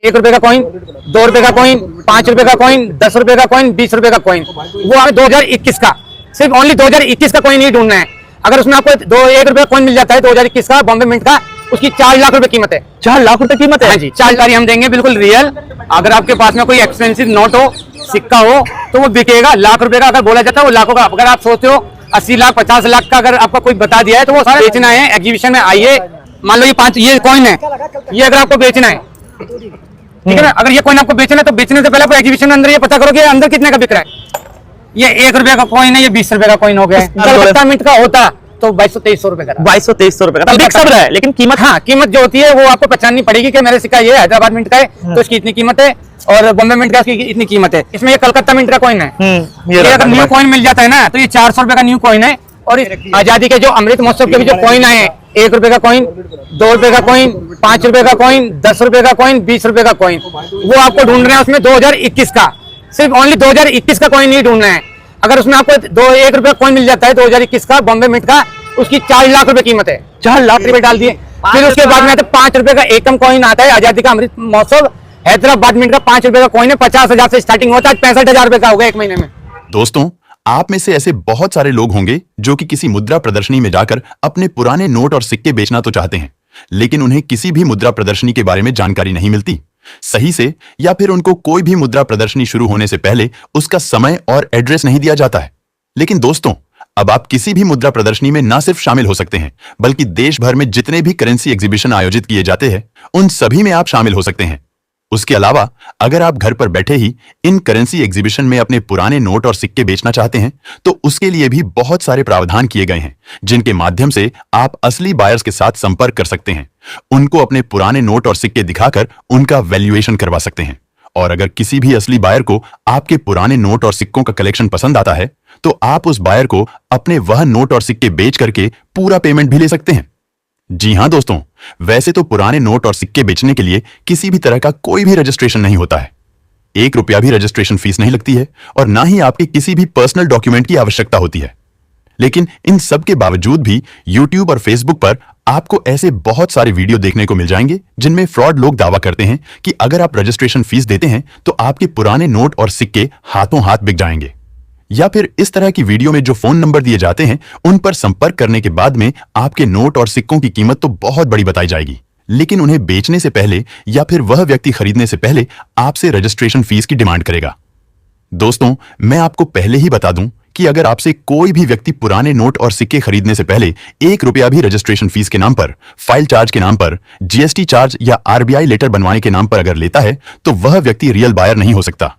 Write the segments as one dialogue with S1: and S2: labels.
S1: 1 रुपए का कॉइन, 2 रुपए का कॉइन, 5 रुपए का कॉइन, 10 रुपए का कॉइन, 20 रुपए का कॉइन, वो हमें 2021 का, सिर्फ ओनली 2021 का कॉइन ही ढूंढना है। अगर उसमें आपको 1 रुपए का कॉइन मिल जाता है 2021 का बॉम्बे मिंट का, उसकी 4 लाख रुपए कीमत है।
S2: 4 लाख रुपए कीमत है?
S1: हाँ जी, 4 लाख हम देंगे बिल्कुल रियल। अगर आपके पास में कोई एक्सपेंसिव नोट हो, सिक्का हो, तो वो बिकेगा लाख रुपए का। अगर बोला जाता है वो लाखों का। अगर आप सोचते हो 80 लाख 50 लाख का अगर आपको कोई बता दिया है तो वो सारा बेचना है। एग्जीबिशन में आइए, मान लो ये कॉइन है, ये अगर आपको बेचना है, ठीक है ना, अगर ये कॉइन आपको बेचना है तो बेचने से पहले आप एग्जीबिशन में अंदर ये पता करो कि अंदर कितने का बिक रहा है। ये 1 रुपए का कॉइन है, ये 20 रुपए का कॉइन हो गया है। कलकत्ता मिंट का होता तो 2200-2300 रुपए का,
S2: 2200-2300 रुपए का बिक सब रहा है, लेकिन कीमत,
S1: हाँ, कीमत जो होती है वो आपको पहचाननी पड़ेगी कि मेरे सिक्का ये हैदराबाद मिंट का है तो इसकी इतनी कीमत है, और बॉम्बे मिंट का इसकी इतनी कीमत है। इसमें ये कलकत्ता मिंट का कॉइन है, ये अगर न्यू कॉइन मिल जाता है ना तो ये 400 रुपए का न्यू कॉइन है। और आजादी के जो अमृत महोत्सव के भी जो कॉइन आए हैं, 1 रुपए का कॉइन, 2 रुपए का कॉइन, 5 रुपए का कॉइन, 10 रुपए का कॉइन, 20 रुपए का कॉइन, वो आपको ढूंढ रहे हैं उसमें 2021 का, सिर्फ ओनली 2021 का कॉइन ही ढूंढना है। अगर उसमें आपको 1 रुपए का कॉइन मिल जाता है 2021 का बॉम्बे मिंट का, उसकी 4 लाख रुपए कीमत है।
S2: 4 लाख
S1: रुपए डाल दिए। फिर उसके बाद में 5 रुपए का एकम कॉइन आता है, आजादी का अमृत महोत्सव हैदराबाद मिंट का 5 रुपए का कॉइन है, 50,000 से स्टार्टिंग होता है, 65,000 रुपए का होगा 1 महीने में।
S3: दोस्तों, आप में से ऐसे बहुत सारे लोग होंगे जो कि किसी मुद्रा प्रदर्शनी में जाकर अपने पुराने नोट और सिक्के बेचना तो चाहते हैं, लेकिन उन्हें किसी भी मुद्रा प्रदर्शनी के बारे में जानकारी नहीं मिलती सही से, या फिर उनको कोई भी मुद्रा प्रदर्शनी शुरू होने से पहले उसका समय और एड्रेस नहीं दिया जाता है। लेकिन दोस्तों, अब आप किसी भी मुद्रा प्रदर्शनी में न सिर्फ शामिल हो सकते हैं, बल्कि देश भर में जितने भी करेंसी एग्जीबिशन आयोजित किए जाते हैं उन सभी में आप शामिल हो सकते हैं। उसके अलावा अगर आप घर पर बैठे ही इन करेंसी एग्जीबिशन में अपने पुराने नोट और सिक्के बेचना चाहते हैं तो उसके लिए भी बहुत सारे प्रावधान किए गए हैं, जिनके माध्यम से आप असली बायर्स के साथ संपर्क कर सकते हैं, उनको अपने पुराने नोट और सिक्के दिखाकर उनका वैल्यूएशन करवा सकते हैं। और अगर किसी भी असली बायर को आपके पुराने नोट और सिक्कों का कलेक्शन पसंद आता है तो आप उस बायर को अपने वह नोट और सिक्के बेच करके पूरा पेमेंट भी ले सकते हैं। जी हां दोस्तों, वैसे तो पुराने नोट और सिक्के बेचने के लिए किसी भी तरह का कोई भी रजिस्ट्रेशन नहीं होता है, 1 रुपया भी रजिस्ट्रेशन फीस नहीं लगती है, और ना ही आपके किसी भी पर्सनल डॉक्यूमेंट की आवश्यकता होती है। लेकिन इन सब के बावजूद भी YouTube और Facebook पर आपको ऐसे बहुत सारे वीडियो देखने को मिल जाएंगे जिनमें फ्रॉड लोग दावा करते हैं कि अगर आप रजिस्ट्रेशन फीस देते हैं तो आपके पुराने नोट और सिक्के हाथों हाथ बिक जाएंगे। या फिर इस तरह की वीडियो में जो फोन नंबर दिए जाते हैं उन पर संपर्क करने के बाद में आपके नोट और सिक्कों की कीमत तो बहुत बड़ी बताई जाएगी, लेकिन उन्हें बेचने से पहले या फिर वह व्यक्ति खरीदने से पहले आपसे रजिस्ट्रेशन फीस की डिमांड करेगा। दोस्तों, मैं आपको पहले ही बता दूं कि अगर आपसे कोई भी व्यक्ति पुराने नोट और सिक्के खरीदने से पहले 1 रुपया भी रजिस्ट्रेशन फीस के नाम पर, फाइल चार्ज के नाम पर, GST चार्ज या RBI लेटर बनवाने के नाम पर अगर लेता है तो वह व्यक्ति रियल बायर नहीं हो सकता।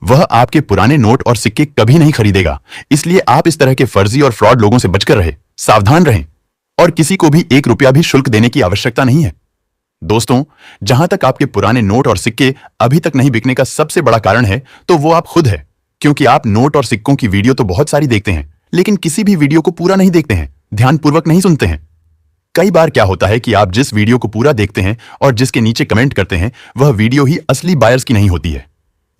S3: वह आपके पुराने नोट और सिक्के कभी नहीं खरीदेगा। इसलिए आप इस तरह के फर्जी और फ्रॉड लोगों से बचकर रहें, सावधान रहें, और किसी को भी 1 रुपया भी शुल्क देने की आवश्यकता नहीं है। दोस्तों, जहां तक आपके पुराने नोट और सिक्के अभी तक नहीं बिकने का सबसे बड़ा कारण है तो वो आप खुद है, क्योंकि आप नोट और सिक्कों की वीडियो तो बहुत सारी देखते हैं, लेकिन किसी भी वीडियो को पूरा नहीं देखते हैं, ध्यानपूर्वक नहीं सुनते हैं। कई बार क्या होता है कि आप जिस वीडियो को पूरा देखते हैं और जिसके नीचे कमेंट करते हैं वह वीडियो ही असली बायर्स की नहीं होती है।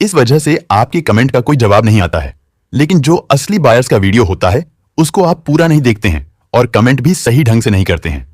S3: इस वजह से आपके कमेंट का कोई जवाब नहीं आता है। लेकिन जो असली बायर्स का वीडियो होता है उसको आप पूरा नहीं देखते हैं और कमेंट भी सही ढंग से नहीं करते हैं।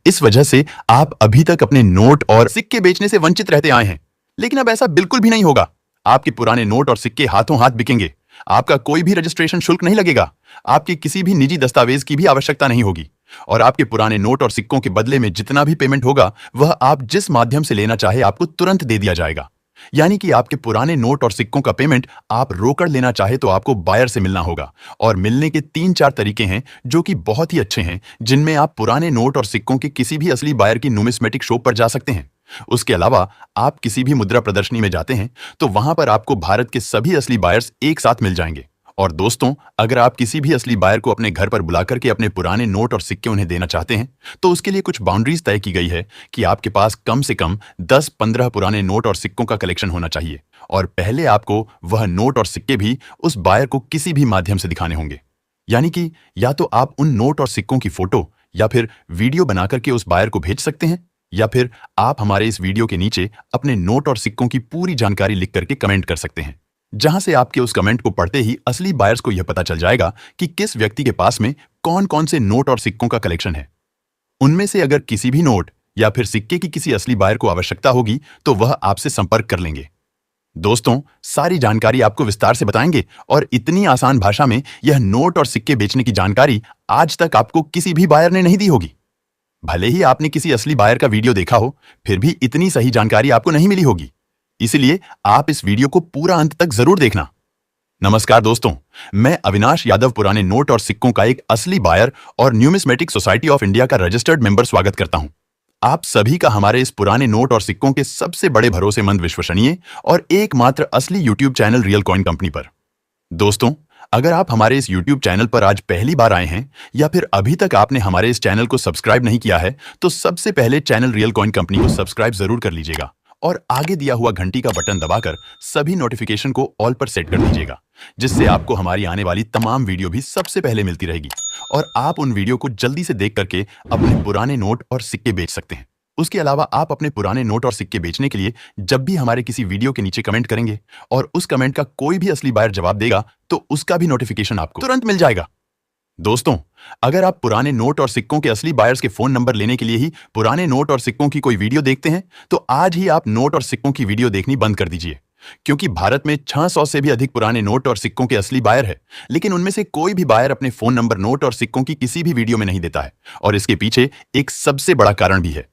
S3: इस वजह से आप अभी तक अपने नोट और सिक्के बेचने से वंचित रहते आए हैं, लेकिन अब ऐसा बिल्कुल भी नहीं होगा। आपके पुराने नोट और सिक्के हाथों हाथ बिकेंगे। आपका कोई भी रजिस्ट्रेशन शुल्क नहीं लगेगा, आपके किसी भी निजी दस्तावेज की भी आवश्यकता नहीं होगी, और आपके पुराने नोट और सिक्कों के बदले में जितना भी पेमेंट होगा वह आप जिस माध्यम से लेना चाहे आपको तुरंत दे दिया जाएगा। यानी कि आपके पुराने नोट और सिक्कों का पेमेंट आप रोकड़ लेना चाहे तो आपको बायर से मिलना होगा, और मिलने के 3-4 तरीके हैं जो कि बहुत ही अच्छे हैं, जिनमें आप पुराने नोट और सिक्कों के किसी भी असली बायर की नुमिस्मेटिक शॉप पर जा सकते हैं। उसके अलावा आप किसी भी मुद्रा प्रदर्शनी में जाते हैं तो वहां पर आपको भारत के सभी असली बायर्स एक साथ मिल जाएंगे। और दोस्तों, अगर आप किसी भी असली बायर को अपने घर पर बुला करके अपने पुराने नोट और सिक्के उन्हें देना चाहते हैं तो उसके लिए कुछ बाउंड्रीज तय की गई है कि आपके पास कम से कम 10-15 पुराने नोट और सिक्कों का कलेक्शन होना चाहिए, और पहले आपको वह नोट और सिक्के भी उस बायर को किसी भी माध्यम से दिखाने होंगे। यानी कि या तो आप उन नोट और सिक्कों की फोटो या फिर वीडियो बना करके उस बायर को भेज सकते हैं, या फिर आप हमारे इस वीडियो के नीचे अपने नोट और सिक्कों की पूरी जानकारी लिख करके कमेंट कर सकते हैं, जहां से आपके उस कमेंट को पढ़ते ही असली बायर्स को यह पता चल जाएगा कि किस व्यक्ति के पास में कौन कौन से नोट और सिक्कों का कलेक्शन है। उनमें से अगर किसी भी नोट या फिर सिक्के की किसी असली बायर को आवश्यकता होगी तो वह आपसे संपर्क कर लेंगे। दोस्तों, सारी जानकारी आपको विस्तार से बताएंगे और इतनी आसान भाषा में यह नोट और सिक्के बेचने की जानकारी आज तक आपको किसी भी बायर ने नहीं दी होगी। भले ही आपने किसी असली बायर का वीडियो देखा हो, फिर भी इतनी सही जानकारी आपको नहीं मिली होगी। इसलिए आप इस वीडियो को पूरा अंत तक जरूर देखना। नमस्कार दोस्तों, मैं अविनाश यादव पुराने नोट और सिक्कों का एक असली बायर और न्यूमिस्मेटिक सोसाइटी ऑफ इंडिया का रजिस्टर्ड मेंबर स्वागत करता हूं। आप सभी का हमारे इस पुराने नोट और सिक्कों के सबसे बड़े भरोसेमंद, विश्वसनीय और एकमात्र असली YouTube channel real coin company पर। दोस्तों, अगर आप हमारे इस यूट्यूब चैनल पर आज पहली बार आए हैं या फिर अभी तक आपने हमारे इस चैनल को सब्सक्राइब नहीं किया है, तो सबसे पहले चैनल रियल कॉइन कंपनी को सब्सक्राइब जरूर कर लीजिएगा और आगे दिया हुआ घंटी का बटन दबाकर सभी नोटिफिकेशन को ऑल पर सेट कर दीजिएगा, जिससे आपको हमारी आने वाली तमाम वीडियो भी सबसे पहले मिलती रहेगी और आप उन वीडियो को जल्दी से देख करके अपने पुराने नोट और सिक्के बेच सकते हैं। उसके अलावा आप अपने पुराने नोट और सिक्के बेचने के लिए जब भी हमारे किसी वीडियो के नीचे कमेंट करेंगे और उस कमेंट का कोई भी असली बायर जवाब देगा तो उसका भी नोटिफिकेशन आपको तुरंत मिल जाएगा। दोस्तों, अगर आप पुराने नोट और सिक्कों के असली बायर्स के फोन नंबर लेने के लिए ही पुराने नोट और सिक्कों की कोई वीडियो देखते हैं, तो आज ही आप नोट और सिक्कों की वीडियो देखनी बंद कर दीजिए, क्योंकि भारत में 600 से भी अधिक पुराने नोट और सिक्कों के असली बायर है, लेकिन उनमें से कोई भी बायर अपने फोन नंबर नोट और सिक्कों की किसी भी वीडियो में नहीं देता है। और इसके पीछे एक सबसे बड़ा कारण भी है।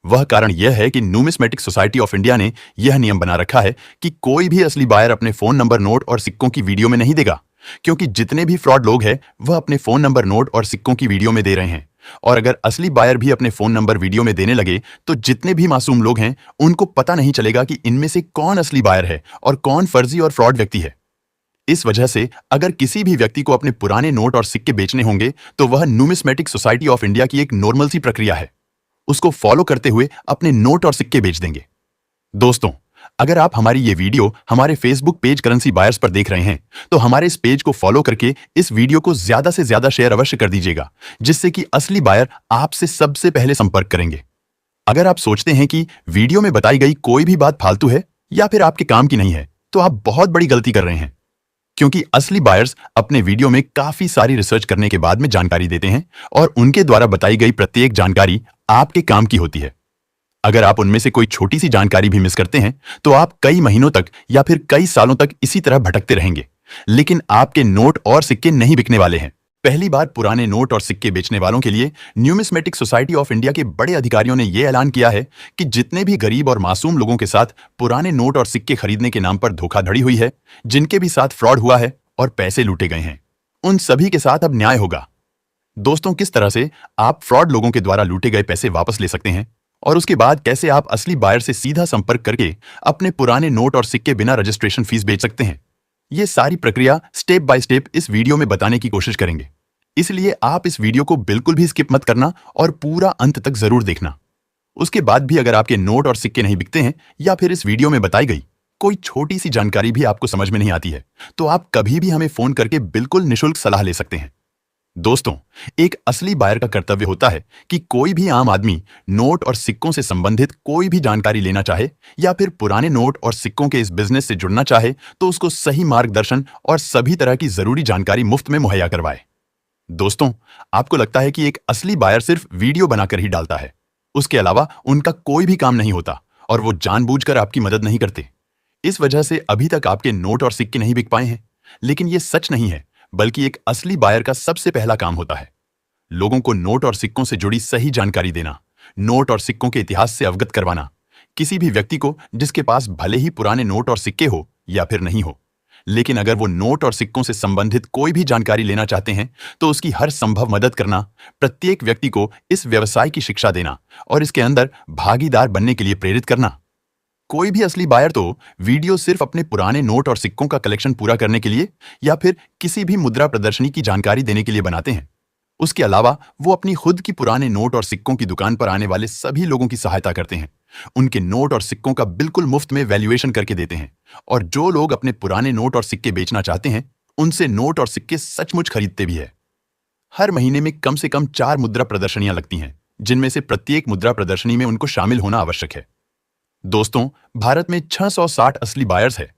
S3: वह कारण यह है कि न्यूमिस्मेटिक सोसाइटी ऑफ इंडिया ने यह नियम बना रखा है कि कोई भी असली बायर अपने फोन नंबर नोट और सिक्कों की वीडियो में नहीं देगा, क्योंकि जितने भी फ्रॉड लोग हैं वह अपने फोन नंबर नोट और सिक्कों की वीडियो में दे रहे हैं। और अगर असली बायर भी अपने फोन नंबर वीडियो में देने लगे तो जितने भी मासूम लोग हैं उनको पता नहीं चलेगा कि इनमें से कौन असली बायर है और कौन फर्जी और फ्रॉड व्यक्ति है। इस वजह से अगर किसी भी व्यक्ति को अपने पुराने नोट और सिक्के बेचने होंगे तो वह न्यूमिस्मेटिक सोसाइटी ऑफ इंडिया की एक नॉर्मल सी प्रक्रिया है, उसको फॉलो करते हुए अपने नोट और सिक्के बेच देंगे। दोस्तों, अगर आप हमारी ये वीडियो हमारे फेसबुक पेज करेंसी बायर्स पर देख रहे हैं तो हमारे इस पेज को फॉलो करके इस वीडियो को ज्यादा से ज्यादा शेयर अवश्य कर दीजिएगा, जिससे कि असली बायर आपसे सबसे पहले संपर्क करेंगे। अगर आप सोचते हैं कि वीडियो में बताई गई कोई भी बात फालतू है या फिर आपके काम की नहीं है, तो आप बहुत बड़ी गलती कर रहे हैं, क्योंकि असली बायर्स अपने वीडियो में काफी सारी रिसर्च करने के बाद में जानकारी देते हैं और उनके द्वारा बताई गई प्रत्येक जानकारी आपके काम की होती है। अगर आप उनमें से कोई छोटी सी जानकारी भी मिस करते हैं तो आप कई महीनों तक या फिर कई सालों तक इसी तरह भटकते रहेंगे, लेकिन आपके नोट और सिक्के नहीं बिकने वाले हैं। पहली बार पुराने नोट और सिक्के बेचने वालों के लिए न्यूमिस्मेटिक सोसाइटी ऑफ इंडिया के बड़े अधिकारियों ने यह ऐलान किया है कि जितने भी गरीब और मासूम लोगों के साथ पुराने नोट और सिक्के खरीदने के नाम पर धोखाधड़ी हुई है, जिनके भी साथ फ्रॉड हुआ है और पैसे लूटे गए हैं, उन सभी के साथ अब न्याय होगा। दोस्तों, किस तरह से आप फ्रॉड लोगों के द्वारा लूटे गए पैसे वापस ले सकते हैं और उसके बाद कैसे आप असली बायर से सीधा संपर्क करके अपने पुराने नोट और सिक्के बिना रजिस्ट्रेशन फीस बेच सकते हैं, ये सारी प्रक्रिया स्टेप बाय स्टेप इस वीडियो में बताने की कोशिश करेंगे। इसलिए आप इस वीडियो को बिल्कुल भी स्किप मत करना और पूरा अंत तक जरूर देखना। उसके बाद भी अगर आपके नोट और सिक्के नहीं बिकते हैं या फिर इस वीडियो में बताई गई कोई छोटी सी जानकारी भी आपको समझ में नहीं आती है, तो आप कभी भी हमें फोन करके बिल्कुल निःशुल्क सलाह ले सकते हैं। दोस्तों, एक असली बायर का कर्तव्य होता है कि कोई भी आम आदमी नोट और सिक्कों से संबंधित कोई भी जानकारी लेना चाहे या फिर पुराने नोट और सिक्कों के इस बिजनेस से जुड़ना चाहे तो उसको सही मार्गदर्शन और सभी तरह की जरूरी जानकारी मुफ्त में मुहैया करवाए। दोस्तों, आपको लगता है कि एक असली बायर सिर्फ वीडियो बनाकर ही डालता है, उसके अलावा उनका कोई भी काम नहीं होता और वो जानबूझकर आपकी मदद नहीं करते। इस वजह से अभी तक आपके नोट और सिक्के नहीं बिक पाए हैं, लेकिन ये सच नहीं है, बल्कि एक असली बायर का सबसे पहला काम होता है लोगों को नोट और सिक्कों से जुड़ी सही जानकारी देना, नोट और सिक्कों के इतिहास से अवगत करवाना। किसी भी व्यक्ति को जिसके पास भले ही पुराने नोट और सिक्के हो या फिर नहीं हो, लेकिन अगर वो नोट और सिक्कों से संबंधित कोई भी जानकारी लेना चाहते हैं तो उसकी हर संभव मदद करना, प्रत्येक व्यक्ति को इस व्यवसाय की शिक्षा देना और इसके अंदर भागीदार बनने के लिए प्रेरित करना। कोई भी असली बायर तो वीडियो सिर्फ अपने पुराने नोट और सिक्कों का कलेक्शन पूरा करने के लिए या फिर किसी भी मुद्रा प्रदर्शनी की जानकारी देने के लिए बनाते हैं। उसके अलावा वो अपनी खुद की पुराने नोट और सिक्कों की दुकान पर आने वाले सभी लोगों की सहायता करते हैं, उनके नोट और सिक्कों का बिल्कुल मुफ्त में वैल्यूएशन करके देते हैं और जो लोग अपने पुराने नोट और सिक्के बेचना चाहते हैं उनसे नोट और सिक्के सचमुच खरीदते भी है। हर महीने में कम से कम 4 मुद्रा प्रदर्शनियां लगती हैं, जिनमें से प्रत्येक मुद्रा प्रदर्शनी में उनको शामिल होना आवश्यक है। दोस्तों, भारत में 660 असली बायर्स है,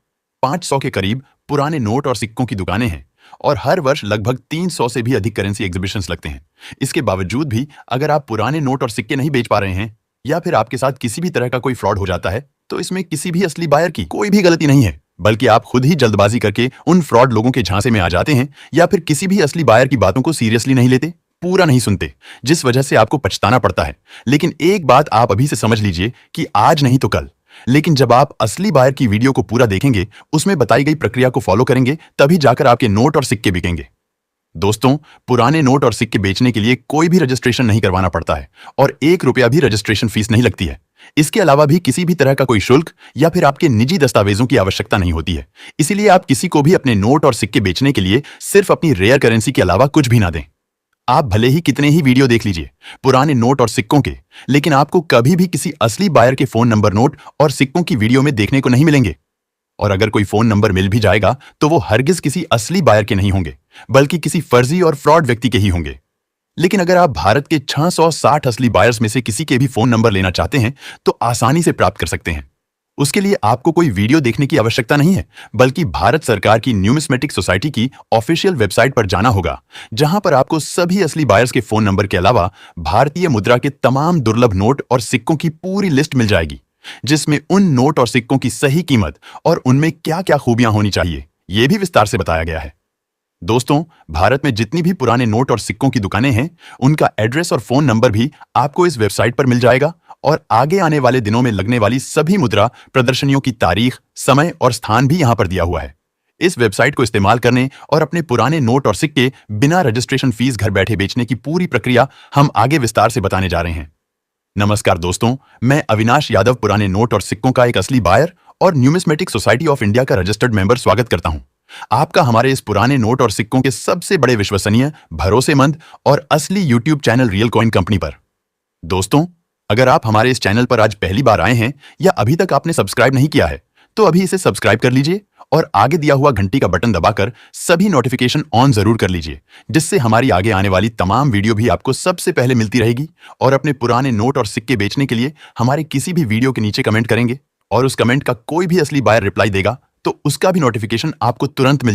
S3: 500 के करीब पुराने नोट और सिक्कों की दुकानें हैं और हर वर्ष लगभग 300 से भी अधिक करेंसी एग्जीबिशंस लगते हैं। इसके बावजूद भी अगर आप पुराने नोट और सिक्के नहीं बेच पा रहे हैं या फिर आपके साथ किसी भी तरह का कोई फ्रॉड हो जाता है, तो इसमें किसी भी असली बायर की कोई भी गलती नहीं है, बल्कि आप खुद ही जल्दबाजी करके उन फ्रॉड लोगों के झांसे में आ जाते हैं या फिर किसी भी असली बायर की बातों को सीरियसली नहीं लेते, पूरा नहीं सुनते, जिस वजह से आपको पछताना पड़ता है। लेकिन एक बात आप अभी से समझ लीजिए कि आज नहीं तो कल, लेकिन जब आप असली बायर की वीडियो को पूरा देखेंगे, उसमें बताई गई प्रक्रिया को फॉलो करेंगे, तभी जाकर आपके नोट और सिक्के बिकेंगे। दोस्तों, पुराने नोट और सिक्के बेचने के लिए कोई भी रजिस्ट्रेशन नहीं करवाना पड़ता है और 1 रुपया भी रजिस्ट्रेशन फीस नहीं लगती है। इसके अलावा भी किसी भी तरह का कोई शुल्क या फिर आपके निजी दस्तावेजों की आवश्यकता नहीं होती है। इसीलिए आप किसी को भी अपने नोट और सिक्के बेचने के लिए सिर्फ अपनी रेयर करेंसी के अलावा कुछ भी ना दें। आप भले ही कितने ही वीडियो देख लीजिए पुराने नोट और सिक्कों के, लेकिन आपको कभी भी किसी असली बायर के फोन नंबर नोट और सिक्कों की वीडियो में देखने को नहीं मिलेंगे। और अगर कोई फोन नंबर मिल भी जाएगा तो वो हरगिज किसी असली बायर के नहीं होंगे, बल्कि किसी फर्जी और फ्रॉड व्यक्ति के ही होंगे। लेकिन अगर आप भारत के 660 असली बायर्स में से किसी के भी फोन नंबर लेना चाहते हैं तो आसानी से प्राप्त कर सकते हैं। उसके लिए आपको कोई वीडियो देखने की आवश्यकता नहीं है, बल्कि भारत सरकार की न्यूमिस्मेटिक सोसाइटी की ऑफिशियल वेबसाइट पर जाना होगा, जहां पर आपको सभी असली बायर्स के फोन नंबर के अलावा भारतीय मुद्रा के तमाम दुर्लभ नोट और सिक्कों की पूरी लिस्ट मिल जाएगी, जिसमें उन नोट और सिक्कों की सही कीमत और उनमें क्या क्या खूबियां होनी चाहिए, यह भी विस्तार से बताया गया है। दोस्तों, भारत में जितनी भी पुराने नोट और सिक्कों की दुकानें हैं, उनका एड्रेस और फोन नंबर भी आपको इस वेबसाइट पर मिल जाएगा और आगे आने वाले दिनों में लगने वाली सभी मुद्रा प्रदर्शनियों की तारीख, समय और स्थान भी यहां पर दिया हुआ है। इस वेबसाइट को इस्तेमाल करने और अपने पुराने नोट और सिक्के बिना रजिस्ट्रेशन फीस घर बैठे बेचने की पूरी प्रक्रिया हम आगे विस्तार से बताने जा रहे हैं। नमस्कार दोस्तों, मैं अविनाश यादव पुराने नोट और सिक्कों का एक असली बायर और न्यूमिस्मेटिक सोसाइटी ऑफ इंडिया का रजिस्टर्ड मेंबर स्वागत करता हूं आपका हमारे इस पुराने नोट और सिक्कों के सबसे बड़े विश्वसनीय, भरोसेमंद और असली YouTube channel real coin company पर। दोस्तों, अगर आप हमारे इस चैनल पर आज पहली बार आए हैं या अभी तक आपने सब्सक्राइब नहीं किया है, तो अभी इसे सब्सक्राइब कर लीजिए और आगे दिया हुआ घंटी का बटन दबाकर सभी नोटिफिकेशन ऑन जरूर कर लीजिए, जिससे हमारी आगे आने वाली तमाम वीडियो भी आपको सबसे पहले मिलती रहेगी। और अपने पुराने नोट और सिक्के बेचने के लिए हमारे किसी भी वीडियो के नीचे कमेंट करेंगे और उस कमेंट का कोई भी असली बायर रिप्लाई देगा तो उसका भी नोटिफिकेशन आपको तुरंत मिल जाएगा।